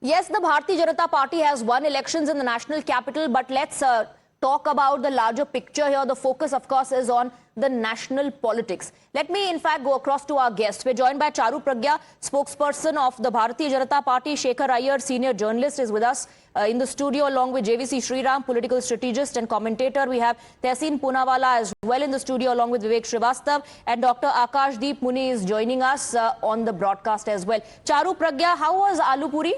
Yes, the Bharatiya Janata Party has won elections in the national capital, but let's talk about the larger picture here. The focus, of course, is on the national politics. Let me, in fact, go across to our guests. We're joined by Charu Pragya, spokesperson of the Bharatiya Janata Party. Shekhar Iyer, senior journalist, is with us in the studio, along with JVC Sriram, political strategist and commentator. We have Tehseen Poonawalla as well in the studio, along with Vivek Srivastav. And Dr. Akashdeep Muni is joining us on the broadcast as well. Charu Pragya, how was Aloo Puri?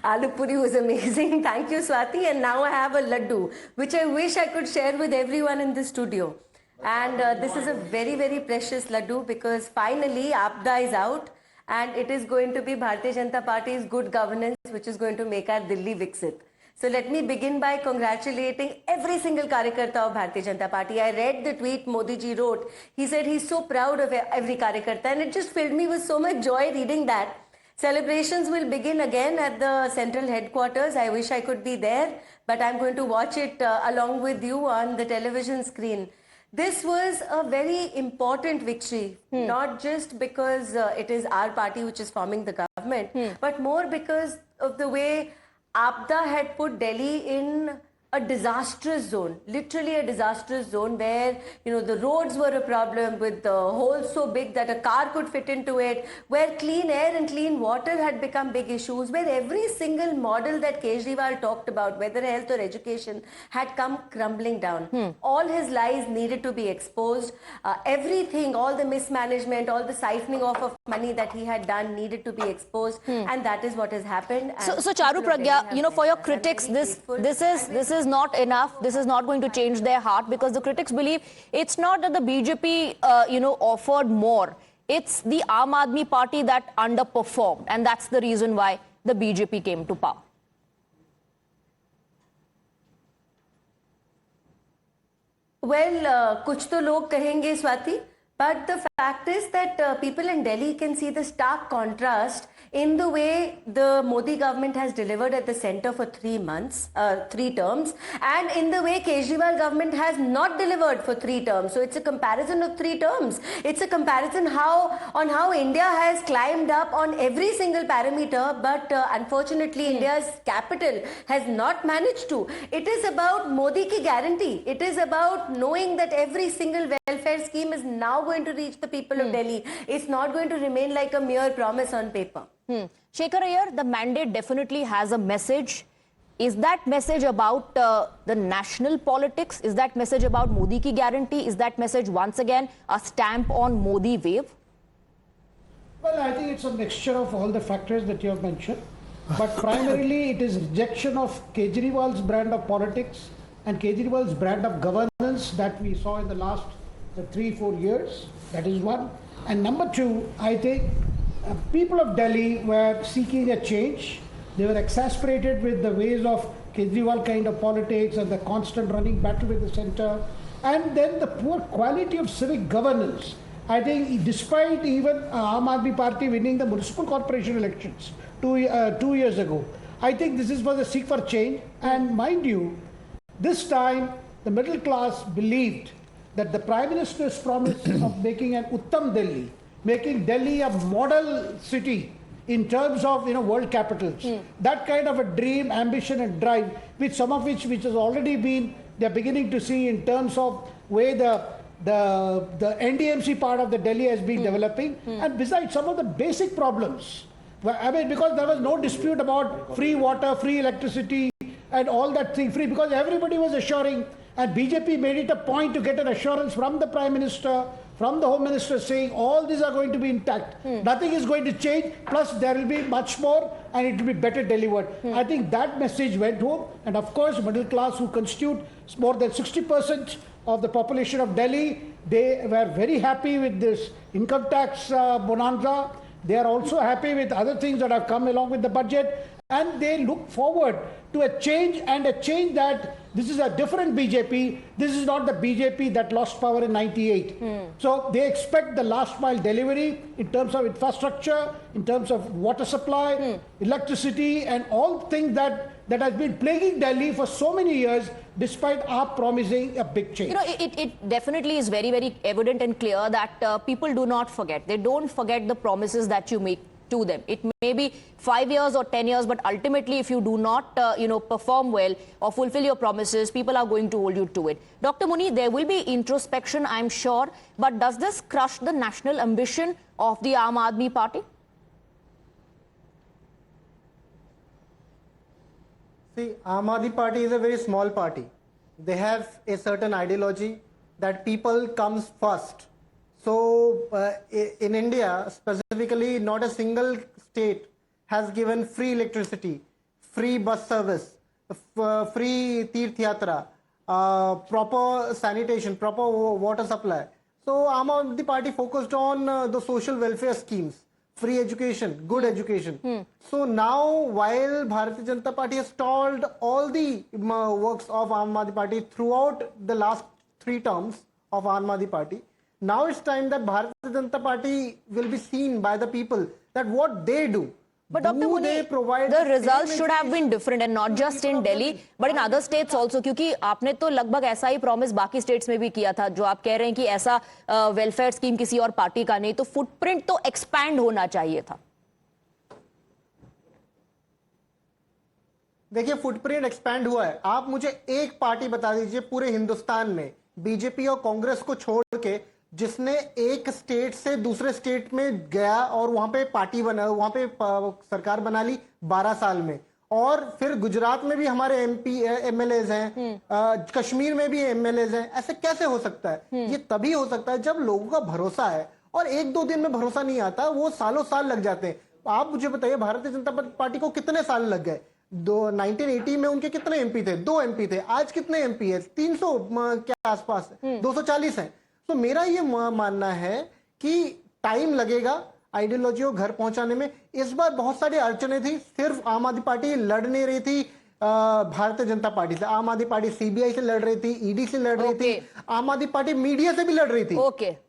Aloo Puri was amazing. Thank you, Swati. And now I have a laddu, which I wish I could share with everyone in the studio. And this is a very, very precious laddu because finally Aapda is out and it is going to be Bharatiya Janata Party's good governance, which is going to make our Delhi Viksit. So let me begin by congratulating every single Karyakarta of Bharatiya Janata Party. I read the tweet Modi ji wrote. He said he's so proud of every Karyakarta, and it just filled me with so much joy reading that. Celebrations will begin again at the central headquarters. I wish I could be there, but I'm going to watch it along with you on the television screen. This was a very important victory, not just because it is our party which is forming the government, but more because of the way Aapda had put Delhi in a disastrous zone, literally a disastrous zone where, the roads were a problem with the holes so big that a car could fit into it, where clean air and clean water had become big issues, where every single model that Kejriwal talked about, whether health or education, had come crumbling down. All his lies needed to be exposed. Everything, all the mismanagement, all the siphoning off of money that he had done needed to be exposed. And that is what has happened. So Charu Pragya, for your critics, this is not enough. This is not going to change their heart, because the critics believe it's not that the BJP, offered more. It's the Aam Aadmi Party that underperformed, and that's the reason why the BJP came to power. Well, kuch to log kahenge, Swati, but the fact is that people in Delhi can see the stark contrast in the way the Modi government has delivered at the center for 3 months, 3 terms, and in the way Kejriwal government has not delivered for 3 terms. So it's a comparison of 3 terms. It's a comparison on how India has climbed up on every single parameter, but unfortunately India's capital has not managed to. It is about Modi ki guarantee. It is about knowing that every single welfare scheme is now going to reach the people of Delhi. It's not going to remain like a mere promise on paper. Shekhar Iyer, the mandate definitely has a message. Is that message about the national politics? Is that message about Modi ki guarantee? Is that message once again a stamp on Modi wave? Well, I think it's a mixture of all the factors that you have mentioned. But primarily it is rejection of Kejriwal's brand of politics and Kejriwal's brand of governance that we saw in the last 3-4 years. That is one. And number two, I think people of Delhi were seeking a change. They were exasperated with the ways of Kejriwal kind of politics and the constant running battle with the center. And then the poor quality of civic governance. I think despite even Aam Aadmi Party winning the municipal corporation elections 2 years ago, I think this was a seek for change. And mind you, this time the middle class believed that the Prime Minister's promise of making an Uttam Delhi, making Delhi a model city in terms of world capitals. That kind of a dream, ambition and drive, which some of which has already been, they're beginning to see in terms of where the NDMC part of the Delhi has been developing. And besides some of the basic problems, I mean, because there was no dispute about free water, free electricity and all that thing free, because everybody was assuring, and BJP made it a point to get an assurance from the Prime Minister, from the Home Minister, saying all these are going to be intact. Nothing is going to change, plus there will be much more and it will be better delivered. I think that message went home, and of course middle class, who constitute more than 60% of the population of Delhi, they were very happy with this income tax bonanza. They are also happy with other things that have come along with the budget, and they look forward to a change, and a change that this is a different BJP. This is not the BJP that lost power in '98. So they expect the last mile delivery in terms of infrastructure, in terms of water supply, electricity, and all things that has been plaguing Delhi for so many years. despite AAP promising a big change. You know, it definitely is very, very evident and clear that people do not forget. They don't forget the promises that you make to them. It may be 5 years or 10 years, but ultimately, if you do not, perform well or fulfill your promises, people are going to hold you to it. Dr. Muni, there will be introspection, I'm sure, but does this crush the national ambition of the Aam Aadmi Party? See, Aam Aadmi Party is a very small party. They have a certain ideology that people comes first. So, in India, specifically, not a single state has given free electricity, free bus service, free Tirth Yatra, proper sanitation, proper water supply. So, Aam Aadmi Party focused on the social welfare schemes, free education, good education. So now, while Bharatiya Janata Party has stalled all the works of Aam Aadmi Party throughout the last 3 terms of Aam Aadmi Party, now it's time that Bharatiya Janata Party will be seen by the people that what they do. But Dr. Muni, the results should have been different and not just in Delhi, but in other states also. क्योंकि आपने तो लगभग ऐसा ही promise बाकी states में भी किया था, जो आप कह रहे हैं कि ऐसा वेलफेयर स्कीम किसी और पार्टी का नहीं, तो फुटप्रिंट तो एक्सपैंड होना चाहिए था. देखिए, फुटप्रिंट एक्सपैंड हुआ है. आप मुझे एक पार्टी बता दीजिए पूरे हिंदुस्तान में, बीजेपी और कांग्रेस को छोड़ के, जिसने एक स्टेट से दूसरे स्टेट में गया और वहां पे पार्टी बना, वहां पे सरकार बना ली 12 साल में. और फिर गुजरात में भी हमारे एमपी एमएलएज हैं, कश्मीर में भी एमएलएज हैं. ऐसे कैसे हो सकता है? ये तभी हो सकता है जब लोगों का भरोसा है, और 1-2 दिन में भरोसा नहीं आता, वो सालों साल लग जाते हैं. आप मुझे बताइए, भारतीय जनता पार्टी को कितने साल लग गए? 1980 में उनके कितने एमपी थे? 2 एमपी थे. आज कितने एमपी है? 300 के आसपास, 240 है. तो मेरा ये मानना है कि टाइम लगेगा आइडियोलॉजी को घर पहुंचाने में. इस बार बहुत सारी अड़चने थी. सिर्फ आम आदमी पार्टी लड़ नहीं रही थी भारतीय जनता पार्टी से. आम आदमी पार्टी सीबीआई से लड़ रही थी, ईडी से लड़ रही थी, आम आदमी पार्टी मीडिया से भी लड़ रही थी,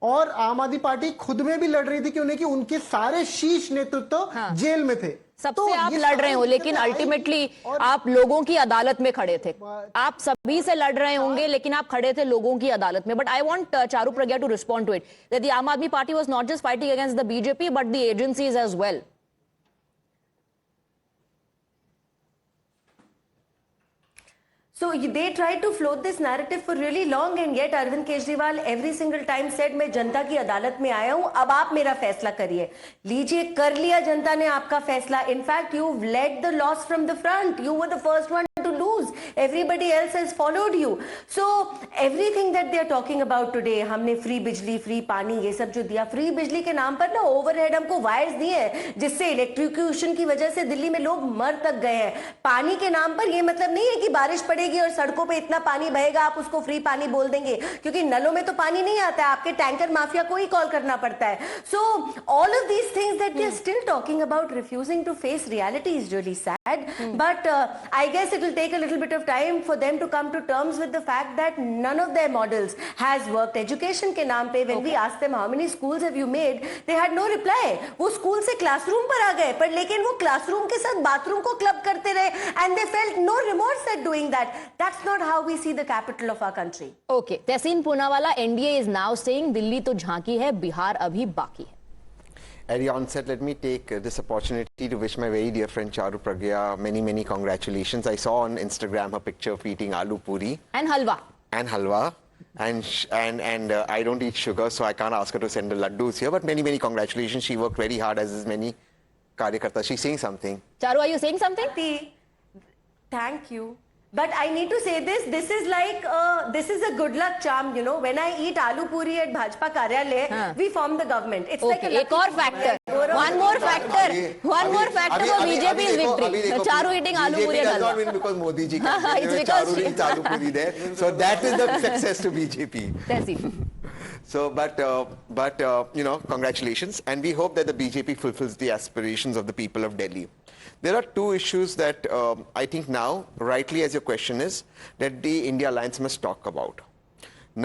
और आम आदमी पार्टी खुद में भी लड़ रही थी कि उनके सारे शीर्ष नेतृत्व जेल में थे. सबसे तो आप लड़ रहे हो, लेकिन अल्टीमेटली आप लोगों की अदालत में खड़े थे. आप सभी से लड़ रहे होंगे, लेकिन आप खड़े थे लोगों की अदालत में. But I want Charu Pragya to respond to it that the Aam Aadmi Party was not just fighting against the BJP but the agencies as well. So they tried to float this narrative for really long, and yet Arvind Kejriwal every single time said मैं जनता की अदालत में आया हूं, अब आप मेरा फैसला करिए. लीजिए, कर लिया जनता ने आपका फैसला. In fact, you've led the loss from the front. You were the first one to lose. Everybody else has followed you. So everything that they are talking about today, हमने फ्री बिजली, फ्री पानी, ये सब जो दिया, free बिजली के नाम पर ना ओवरहेड हमको वायर्स दिए हैं, जिससे इलेक्ट्रिक्यूशन की वजह से दिल्ली में लोग मर तक गए हैं. पानी के नाम पर ये मतलब नहीं है कि बारिश पड़ेगी और सड़कों पे इतना पानी बहेगा, आप उसको फ्री पानी बोल देंगे, क्योंकि नलों में तो पानी नहीं आता है, आपके टैंकर माफिया को ही कॉल करना पड़ता है. So all of these things that they are still talking about refusing to face reality is really sad. But I guess it will take a little bit of time for them to come to terms with the fact that none of their models has worked. Education के नाम पे when we asked them how many schools have you made, they had no reply. वो school से classroom पर आ गए, पर लेकिन वो क्लासरूम के साथ बाथरूम को क्लब करते रहे, and they felt no remorse at doing that. That's not how we see the capital of our country. Okay, Tehseen Poonawalla, NDA is now saying Delhi to झांकी है, बिहार अभी बाकी है. At the onset, let me take this opportunity to wish my very dear friend Charu Pragya many congratulations. I saw on Instagram her picture of eating aloo puri and halwa. And I don't eat sugar, so I can't ask her to send the laddus here. But many congratulations. She worked very hard, as is many karyakartas. She's saying something. Charu, are you saying something? Thank you. But I need to say this. This is like this is a good luck charm, you know. When I eat aloo puri at Bhajpa Karyalay, we form the government. It's like a एक और factor. One more factor for BJP's victory. Charu eating aloo puri and BJP does not win because Modi ji can win. It's because Charu eats aloo puri there. So that is the success to BJP. Tehseen. So, but you know, congratulations, and we hope that the BJP fulfills the aspirations of the people of Delhi. There are 2 issues that I think now, rightly as your question is, that the India Alliance must talk about.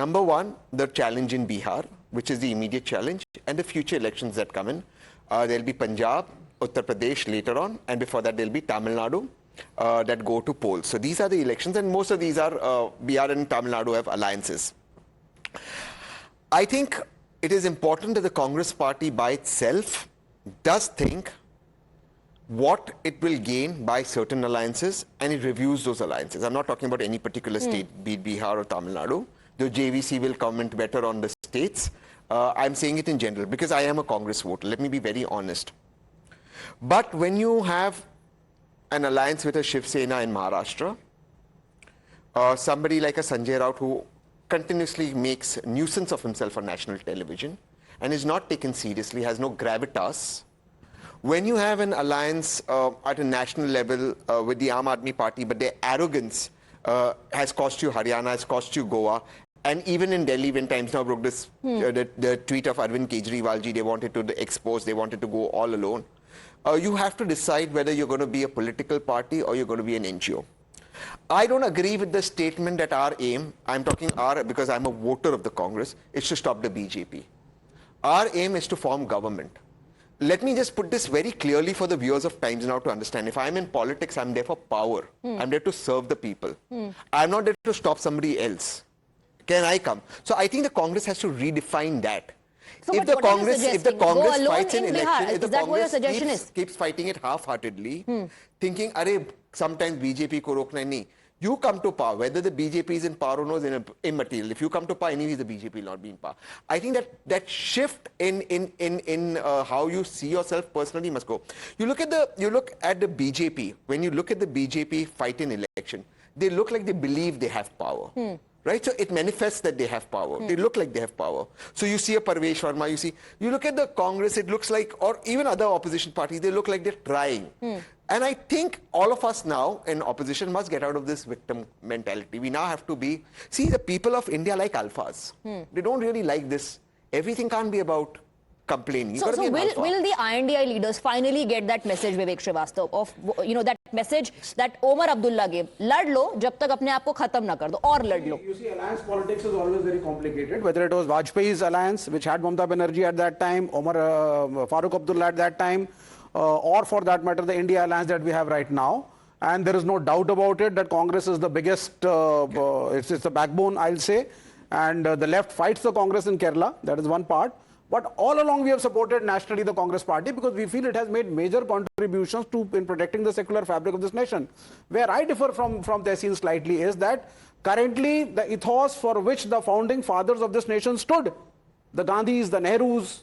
Number 1, the challenge in Bihar, which is the immediate challenge, and the future elections that come in. There'll be Punjab, Uttar Pradesh later on, and before that there'll be Tamil Nadu. that go to polls. So these are the elections, and most of these are Bihar and Tamil Nadu have alliances. I think it is important that the Congress party by itself does think what it will gain by certain alliances, and it reviews those alliances. I'm not talking about any particular state, be it Bihar or Tamil Nadu. The JVC will comment better on the states. I'm saying it in general because I am a Congress voter. Let me be very honest. But when you have an alliance with a Shiv Sena in Maharashtra, somebody like a Sanjay Raut who continuously makes a nuisance of himself on national television and is not taken seriously, has no gravitas. When you have an alliance at a national level with the Aam Aadmi Party, but their arrogance has cost you Haryana, has cost you Goa, and even in Delhi, when Times Now broke this, the tweet of Arvind Kejriwal ji, they wanted to expose, they wanted to go all alone. You have to decide whether you're going to be a political party or you're going to be an NGO. I don't agree with the statement that our aim, I'm talking our because I'm a voter of the Congress, is to stop the BJP. Our aim is to form government. Let me just put this very clearly for the viewers of Times Now to understand. If I'm in politics, I'm there for power. I'm there to serve the people. I'm not there to stop somebody else. Can I come? So I think the Congress has to redefine that. So If the what are you Congress suggesting? Go fights alone an in election, Bihar? if the Is that what your Congress suggestion keeps fighting it half-heartedly, thinking, "Arey, sometimes BJP ko rokna nahi." You come to power, whether the BJP is in power or not is immaterial. If you come to power, anyways the BJP will not be in power. I think that shift in how you see yourself personally must go. You look at the BJP. When you look at the BJP fight in election, they look like they believe they have power. Right? So it manifests that they have power. They look like they have power. So you see a Parvesh Sharma, you look at the Congress, it looks like, or even other opposition parties, they look like they're trying. And I think all of us now in opposition must get out of this victim mentality. We now have to be, see, the people of India like alphas. They don't really like this. Everything can't be about complaining. You So, gotta be an alpha. will the INDI leaders finally get that message, Vivek Srivastava, of that message that Omar Abdullah gave? Lad lo, jab tak apne aap ko khatam na kar do, aur lad lo. You see, alliance politics is always very complicated. Whether it was Vajpayee's alliance, which had Mamata Banerjee at that time, Omar Farooq Abdullah at that time, or for that matter, the India alliance that we have right now. And there is no doubt about it that Congress is the biggest, it's the backbone, I'll say. And the left fights the Congress in Kerala. That is one part. But all along we have supported nationally the Congress party because we feel it has made major contributions in protecting the secular fabric of this nation. Where I differ from Tehseen slightly is that currently the ethos for which the founding fathers of this nation stood, the Gandhis, the Nehrus,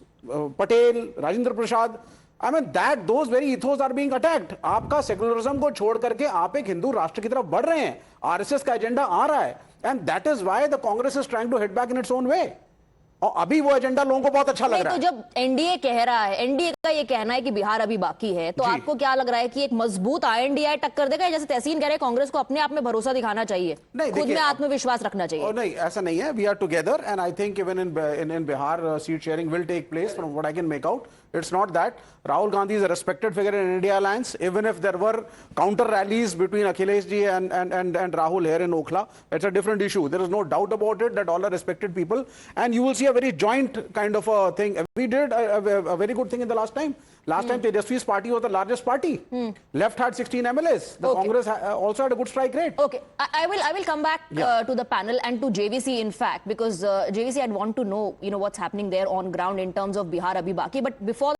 Patel, Rajendra Prasad, I mean that those very ethos are being attacked. आपका secularism को छोड़ करके आप एक हिंदू राष्ट्र की तरफ बढ़ रहे हैं. RSS का एजेंडा आ रहा है. And that is why the Congress is trying to hit back in its own way. और अभी वो एजेंडा लोगों को बहुत अच्छा लग रहा है. तो जब एनडीए कह रहा है, एनडीए का ये कहना है कि बिहार अभी बाकी है, तो आपको क्या लग रहा है कि एक मजबूत आईएनडीआई टक्कर देगा? जैसे तहसीन कह रहे हैं, कांग्रेस को अपने आप में भरोसा दिखाना चाहिए, खुद में आत्मविश्वास रखना चाहिए. नहीं, ऐसा नहीं है. We are together and I think even in Bihar seat sharing will take place from what I can make out. It's not that. Rahul Gandhi is a respected figure in India Alliance. Even if there were counter rallies between Akhilesh ji and Rahul here in Okhla, it's a different issue. There is no doubt about it that all are respected people. And you will see a very joint kind of a thing. We did a very good thing in the last time. Last time Tejaswi's party was the largest party. Left had 16 MLAs. The Congress also had a good strike rate. Okay, I will come back to the panel and to JVC in fact, because JVC I'd want to know what's happening there on ground in terms of Bihar Abhi Baki. But before